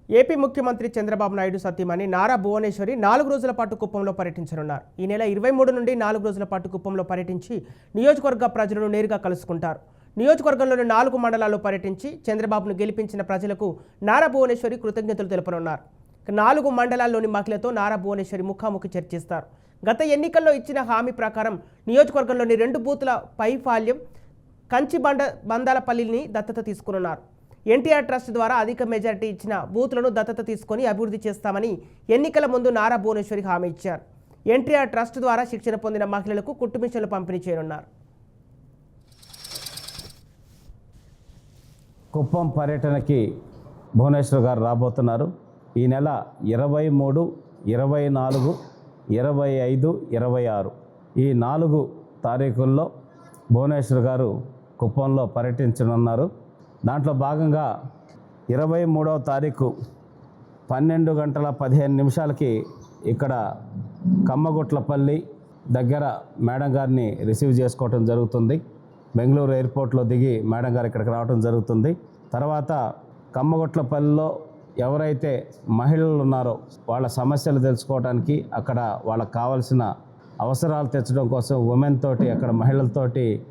AP ముఖ్యమంత్రి చంద్రబాబు నాయుడు సతీమణి నారా భువనేశ్వరి 4 రోజుల పాటు కుప్పంలో పర్యటించనున్నారు. ఈ నెల 23 నుండి 4 రోజుల పాటు కుప్పంలో పర్యటించి నియోజకవర్గ ప్రజలను నేరుగా కలుసుకుంటారు. నియోజకవర్గంలోని 4 మండలాల్లో పర్యటించి చంద్రబాబును గెలిపించిన ప్రజలకు నారా భువనేశ్వరి కృతజ్ఞతలు తెలుపనున్నారు. 4 మండలాల్లోని మహిళలతో నారా భువనేశ్వరి ముఖాముఖి చర్చిస్తారు. గత ఎన్నికల్లో ఇచ్చిన హామీ ప్రకారం నియోజకవర్గంలోని 2 బూతుల పైఫాల్యం కంచి బందాలపల్లిని దత్తత తీసుకున్నారు. ఎన్టీఆర్ ట్రస్ట్ ద్వారా అధిక మెజారిటీ ఇచ్చిన బూతులను దత్తత తీసుకొని అభివృద్ధి చేస్తామని ఎన్నికల ముందు నారా భువనేశ్వరి హామీ ఇచ్చారు. ఎన్టీఆర్ ట్రస్ట్ ద్వారా శిక్షణ పొందిన మహిళలకు కుట్టు మిషన్లు పంపిణీ చేయనున్నారు. కుప్పం పర్యటనకి భువనేశ్వర్ గారు రాబోతున్నారు. ఈ నెల 23, 24, 25, 26 ఈ 4 తారీఖుల్లో భువనేశ్వర్ గారు కుప్పంలో పర్యటించనున్నారు. దాంట్లో భాగంగా 23వ తారీఖు 12:15 ఇక్కడ కమ్మగుట్లపల్లి దగ్గర మేడం గారిని రిసీవ్ చేసుకోవటం జరుగుతుంది. బెంగళూరు ఎయిర్పోర్ట్లో దిగి మేడం గారు ఇక్కడికి రావడం జరుగుతుంది. తర్వాత కమ్మగుట్లపల్లిలో ఎవరైతే మహిళలు ఉన్నారో వాళ్ళ సమస్యలు తెలుసుకోవడానికి, అక్కడ వాళ్ళకు కావాల్సిన అవసరాలు తెచ్చడం కోసం ఉమెన్ తోటి, అక్కడ మహిళలతోటి